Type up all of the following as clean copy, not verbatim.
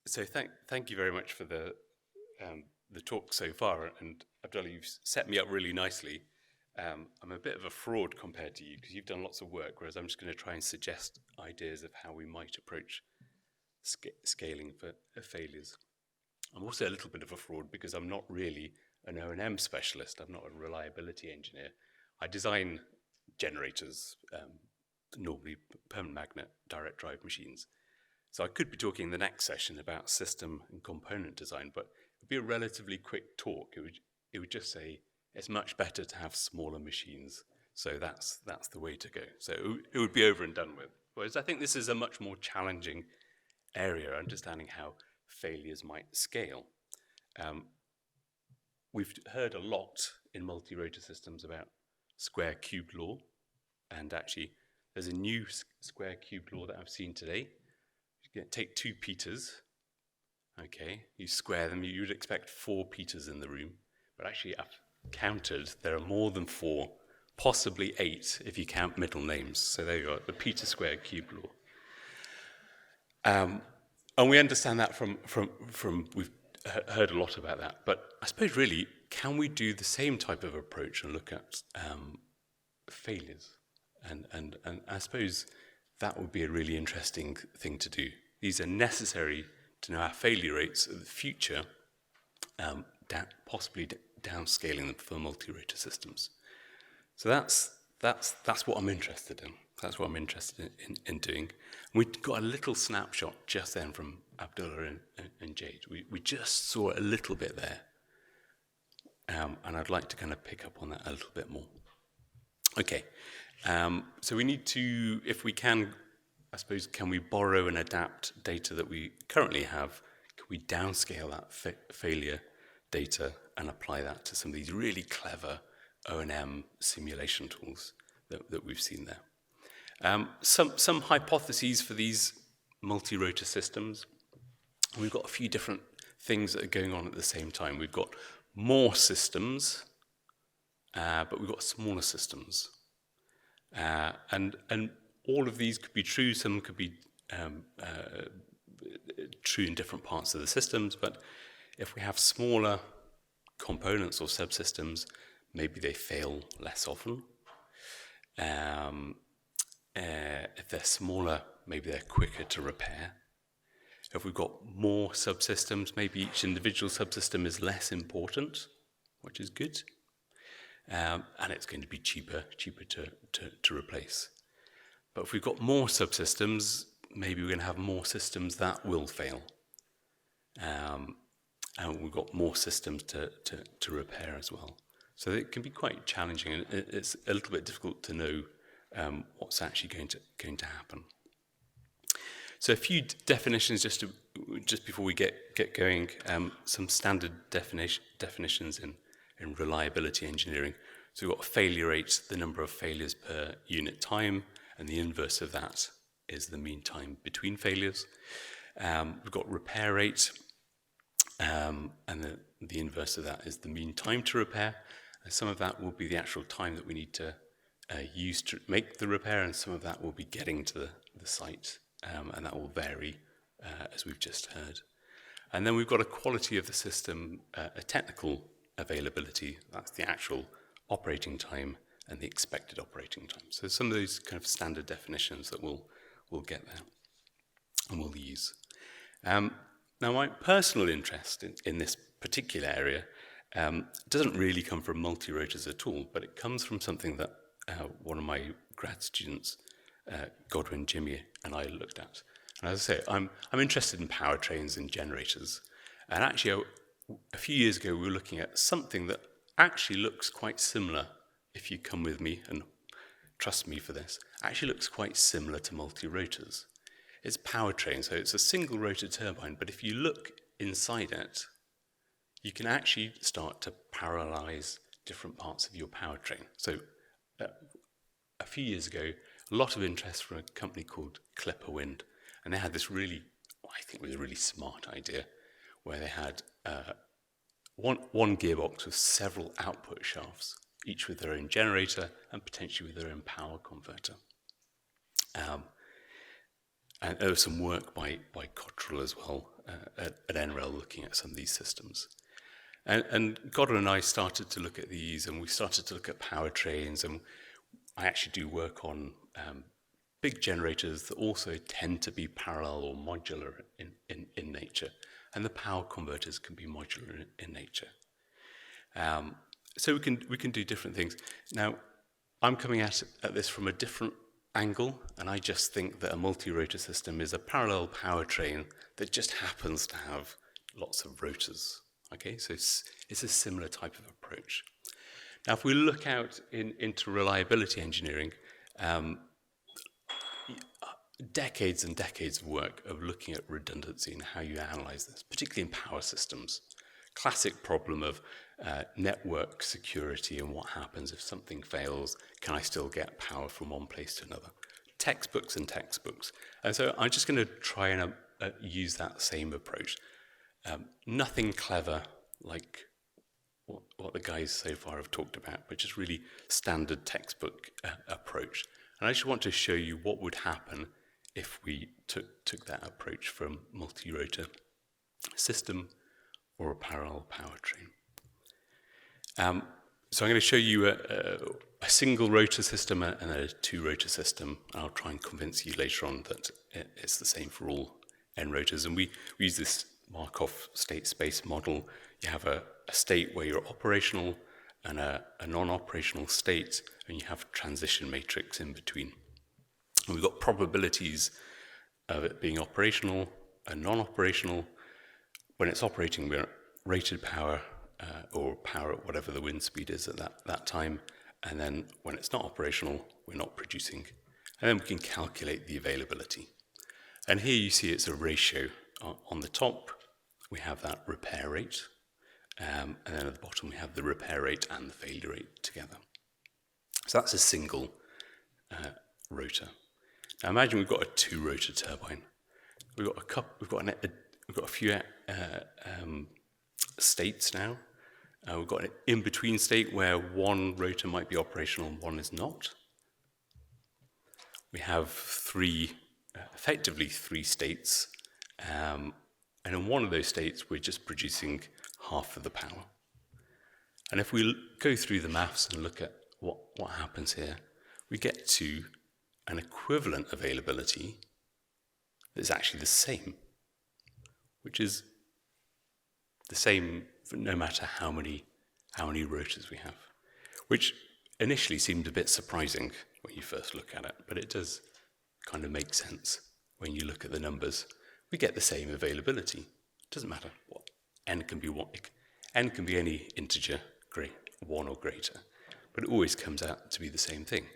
So thank you very much for the talk so far, and Abdullah, you've set me up really nicely. I'm a bit of a fraud compared to you because you've done lots of work, whereas I'm just going to try and suggest ideas of how we might approach scaling for failures. I'm also a little bit of a fraud because I'm not really an O&M specialist. I'm not a reliability engineer. I design generators, normally permanent magnet direct drive machines. So I could be talking in the next session about system and component design, but it would be a relatively quick talk. It would just say it's much better to have smaller machines. So that's the way to go. So it would be over and done with. Whereas I think this is a much more challenging area, understanding how failures might scale. We've heard a lot in multi-rotor systems about square cube law, and actually there's a new square cube law that I've seen today. You take 2 peters, okay, you square them, you would expect 4 peters in the room, but actually I've counted, there are more than 4, possibly 8 if you count middle names. So there you go, the Peter square cube law. And we understand that from we've heard a lot about that, but I suppose really, can we do the same type of approach and look at failures? And I suppose that would be a really interesting thing to do. These are necessary to know our failure rates of the future, possibly downscaling them for multi-rotor systems. So that's what I'm interested in. That's what I'm interested in doing. We got a little snapshot just then from Abdullah and Jade. We just saw a little bit there. And I'd like to kind of pick up on that a little bit more. Okay, so we need to, if we can, I suppose, can we borrow and adapt data that we currently have? Can we downscale that failure data and apply that to some of these really clever O&M simulation tools that we've seen there? Some hypotheses for these multi-rotor systems. We've got a few different things that are going on at the same time. We've got more systems, but we've got smaller systems. And all of these could be true. Some could be true in different parts of the systems, but if we have smaller components or subsystems, maybe they fail less often. If they're smaller, maybe they're quicker to repair. If we've got more subsystems, maybe each individual subsystem is less important, which is good. And it's going to be cheaper to replace. But if we've got more subsystems, maybe we're going to have more systems that will fail. And we've got more systems to repair as well. So it can be quite challenging, and it's a little bit difficult to know what's actually going to happen. So a few definitions just before we get going. Some standard definitions in reliability engineering. So we've got failure rate, the number of failures per unit time, and the inverse of that is the mean time between failures. We've got repair rate, and the inverse of that is the mean time to repair. And some of that will be the actual time that we need to use to make the repair, and some of that will be getting to the site, and that will vary, as we've just heard. And then we've got a quality of the system, a technical availability, that's the actual operating time and the expected operating time. So some of those kind of standard definitions that we'll get there and we'll use. Now my personal interest in this particular area doesn't really come from multi-rotors at all, but it comes from something that one of my grad students, Godwin Jimmy, and I looked at. And as I say, I'm interested in powertrains and generators. And actually, a few years ago, we were looking at something that actually looks quite similar, if you come with me and trust me for this, actually looks quite similar to multi-rotors. It's powertrain, so it's a single rotor turbine, but if you look inside it, you can actually start to parallelize different parts of your powertrain. So a few years ago, a lot of interest from a company called Clipper Wind, and they had this really, I think was a really smart idea, where they had one gearbox with several output shafts, each with their own generator and potentially with their own power converter. And there was some work by Cottrell as well, at NREL looking at some of these systems. And Goddard and I started to look at these, and we started to look at powertrains, and I actually do work on big generators that also tend to be parallel or modular in nature, and the power converters can be modular in nature. So we can do different things. Now, I'm coming at this from a different angle, and I just think that a multi-rotor system is a parallel powertrain that just happens to have lots of rotors. Okay, so it's a similar type of approach. Now, if we look out into reliability engineering, decades and decades of work of looking at redundancy and how you analyze this, particularly in power systems. Classic problem of network security and what happens if something fails. Can I still get power from one place to another? Textbooks and textbooks. And so I'm just going to try and use that same approach. Nothing clever like what the guys so far have talked about, but just really standard textbook approach. And I just want to show you what would happen if we took that approach from multi-rotor system or a parallel powertrain. So I'm going to show you a single rotor system and a two-rotor system. I'll try and convince you later on that it's the same for all N rotors. And we use this Markov state space model. You have a state where you're operational and a non-operational state, and you have a transition matrix in between. And we've got probabilities of it being operational and non-operational. When it's operating, we're at rated power or power at whatever the wind speed is at that time. And then when it's not operational, we're not producing. And then we can calculate the availability. And here you see it's a ratio. On the top, we have that repair rate. And then at the bottom, we have the repair rate and the failure rate together. So that's a single rotor. Now imagine we've got a two-rotor turbine. We've got a few states now. We've got an in-between state where one rotor might be operational and one is not. We have effectively three states. And in one of those states, we're just producing half of the power. And if we go through the maths and look at what happens here, we get to an equivalent availability that's actually the same, which is the same no matter how many rotors we have, which initially seemed a bit surprising when you first look at it, but it does kind of make sense when you look at the numbers. We get the same availability. It doesn't matter what n can be. N can be any integer, 1 or greater, but it always comes out to be the same thing.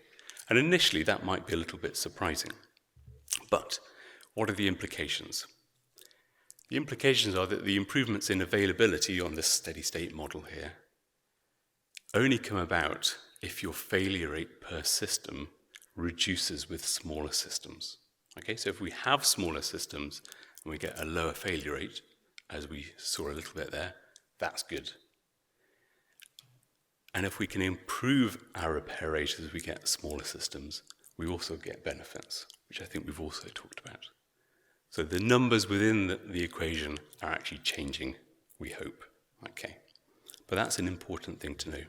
And initially that might be a little bit surprising, but what are the implications? The implications are that the improvements in availability on this steady state model here only come about if your failure rate per system reduces with smaller systems. Okay, so if we have smaller systems and we get a lower failure rate, as we saw a little bit there, that's good. And if we can improve our repair rate as we get smaller systems, we also get benefits, which I think we've also talked about. So the numbers within the equation are actually changing, we hope. Okay, but that's an important thing to know.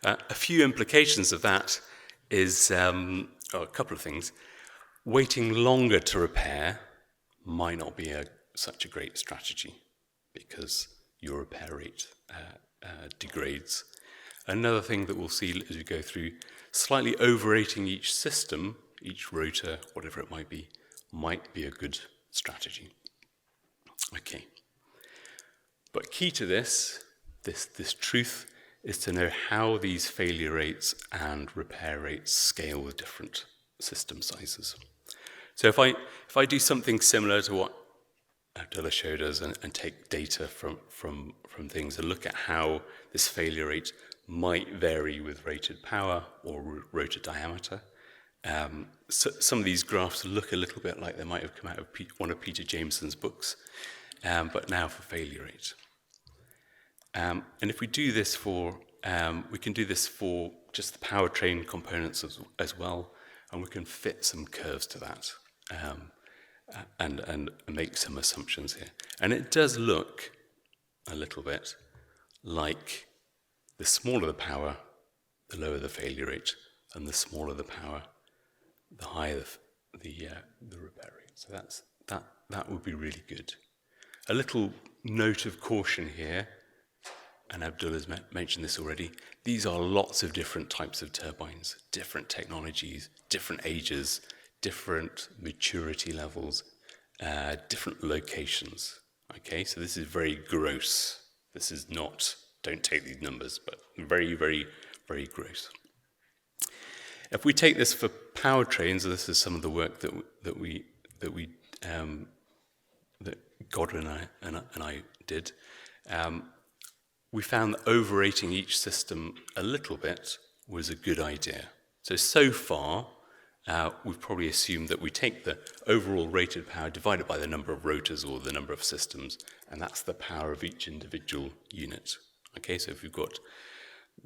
A few implications of that is a couple of things. Waiting longer to repair might not be such a great strategy because your repair rate degrades. Another thing that we'll see as we go through, slightly overrating each system, each rotor, whatever it might be a good strategy. Okay. But key to this truth is to know how these failure rates and repair rates scale with different system sizes. So if I do something similar to what Abdullah showed us and take data from things and look at how this failure rate might vary with rated power or rotor diameter, so some of these graphs look a little bit like they might have come out of one of Peter Jameson's books, but now for failure rate. And if we do this we can do this for just the powertrain components as well, and we can fit some curves to that. and make some assumptions here. And it does look a little bit like the smaller the power, the lower the failure rate, and the smaller the power, the higher the repair rate. So that would be really good. A little note of caution here, and Abdullah's mentioned this already, these are lots of different types of turbines, different technologies, different ages, different maturity levels, different locations. Okay, so this is very gross. This is not, don't take these numbers, but very, very, very gross. If we take this for powertrains, this is some of the work that Godwin and I did. We found that overrating each system a little bit was a good idea. So far, we've probably assumed that we take the overall rated power divided by the number of rotors or the number of systems, and that's the power of each individual unit. Okay, so if we've got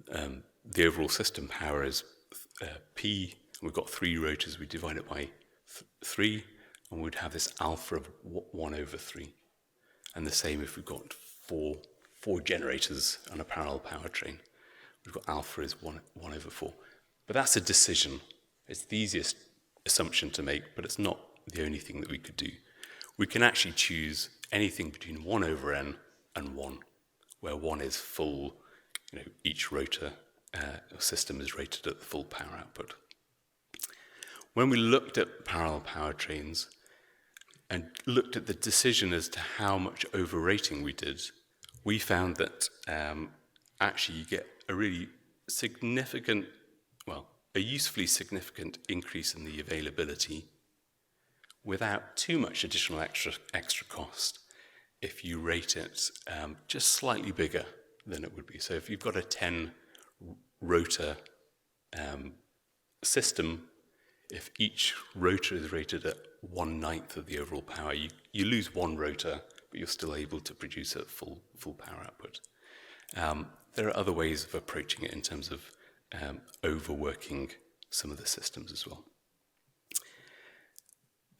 the overall system power is P, we've got 3 rotors, we divide it by 3, and we'd have this alpha of 1 over 3. And the same if we've got four generators on a parallel powertrain. We've got alpha is 1 over 4. But that's a decision. It's the easiest assumption to make, but it's not the only thing that we could do. We can actually choose anything between 1 over n and 1, where 1 is full, each rotor system is rated at the full power output. When we looked at parallel powertrains and looked at the decision as to how much overrating we did, we found that actually you get a really significant, a usefully significant increase in the availability without too much additional extra cost if you rate it just slightly bigger than it would be. So if you've got a 10 rotor system, if each rotor is rated at 1/9 of the overall power, you lose 1 rotor, but you're still able to produce a full power output. There are other ways of approaching it in terms of overworking some of the systems as well.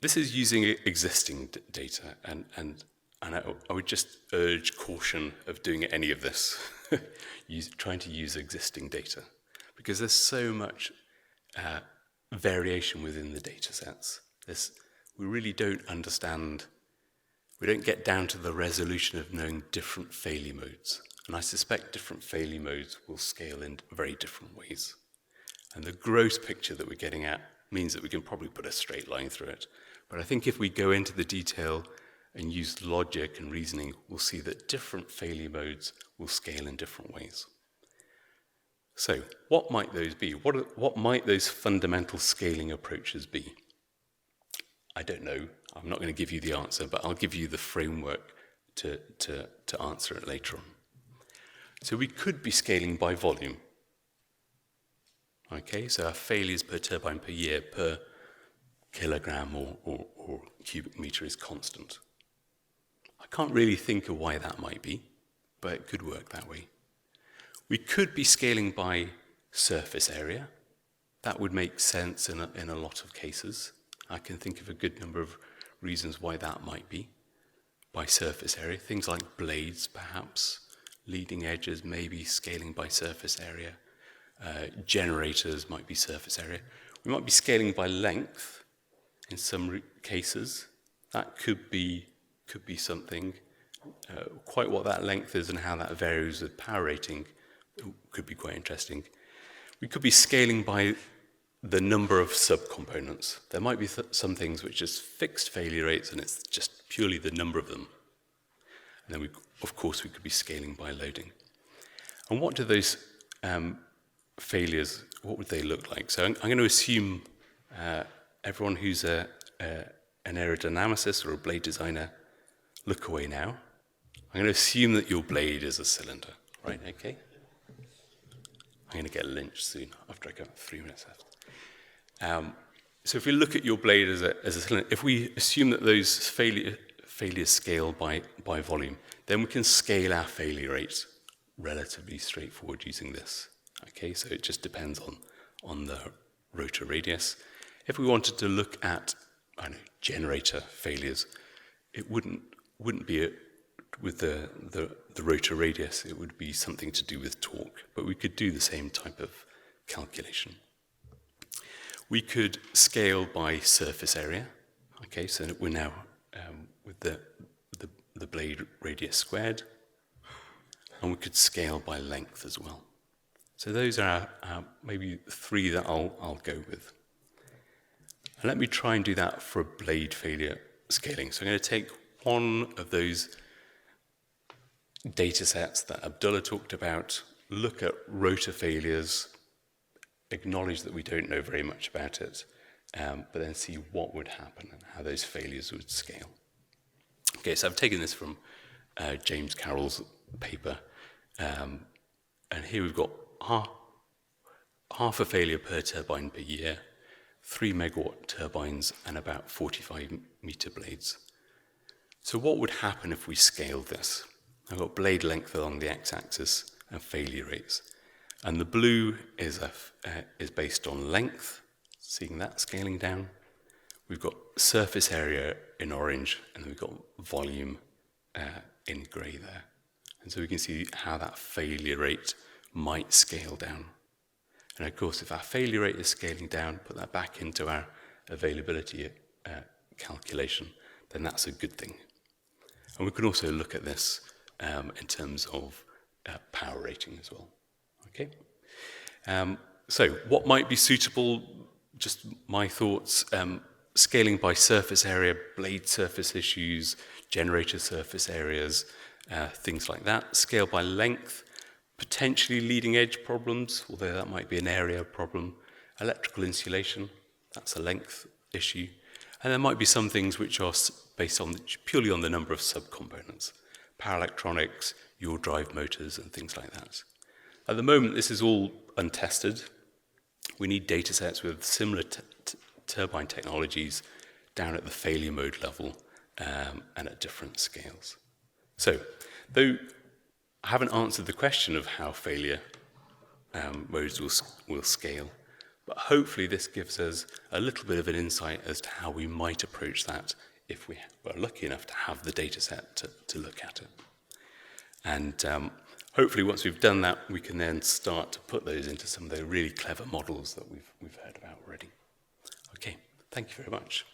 This is using existing data, and I would just urge caution of doing any of this, trying to use existing data, because there's so much variation within the data sets. We really don't understand, we don't get down to the resolution of knowing different failure modes. And I suspect different failure modes will scale in very different ways. And the gross picture that we're getting at means that we can probably put a straight line through it. But I think if we go into the detail and use logic and reasoning, we'll see that different failure modes will scale in different ways. So what might those be? What might those fundamental scaling approaches be? I don't know. I'm not going to give you the answer, but I'll give you the framework to answer it later on. So we could be scaling by volume. Okay, so our failures per turbine per year per kilogram or cubic meter is constant. I can't really think of why that might be, but it could work that way. We could be scaling by surface area. That would make sense in a lot of cases. I can think of a good number of reasons why that might be. By surface area, things like blades perhaps, leading edges maybe scaling by surface area, generators might be surface area. We might be scaling by length in some cases. That could be something. Quite what that length is and how that varies with power rating could be quite interesting. We could be scaling by the number of subcomponents. There might be some things which is fixed failure rates and it's just purely the number of them. And then, of course, we could be scaling by loading. And what do those failures, what would they look like? So I'm going to assume everyone who's an aerodynamicist or a blade designer, look away now. I'm going to assume that your blade is a cylinder, right? Okay. I'm going to get lynched soon after I got 3 minutes left. So if we look at your blade as a cylinder, if we assume that those failures scale by volume, then we can scale our failure rate relatively straightforward using this. Okay, so it just depends on the rotor radius. If we wanted to look at generator failures, it wouldn't be with the rotor radius. It would be something to do with torque, but we could do the same type of calculation. We could scale by surface area. Okay, so we're now with the blade radius squared, and we could scale by length as well. So those are maybe three that I'll go with. And let me try and do that for a blade failure scaling. So I'm going to take one of those data sets that Abdullah talked about, look at rotor failures, acknowledge that we don't know very much about it, but then see what would happen and how those failures would scale. Okay, so I've taken this from James Carroll's paper, and here we've got half a failure per turbine per year, 3 megawatt turbines and about 45 meter blades. So what would happen if we scaled this? I've got blade length along the x-axis and failure rates. And the blue is based on length, seeing that scaling down. We've got surface area in orange, and we've got volume in grey there. And so we can see how that failure rate might scale down. And of course, if our failure rate is scaling down, put that back into our availability calculation, then that's a good thing. And we can also look at this in terms of power rating as well. Okay. So what might be suitable? Just my thoughts. Scaling by surface area, blade surface issues, generator surface areas, things like that. Scale by length, potentially leading edge problems, although that might be an area problem. Electrical insulation, that's a length issue. And there might be some things which are based on purely on the number of subcomponents. Power electronics, yaw drive motors, and things like that. At the moment, this is all untested. We need data sets with similar turbine technologies down at the failure mode level and at different scales. So, though I haven't answered the question of how failure modes will scale, but hopefully this gives us a little bit of an insight as to how we might approach that if we were lucky enough to have the data set to look at it. And hopefully once we've done that, we can then start to put those into some of the really clever models that we've heard about already. Okay, thank you very much.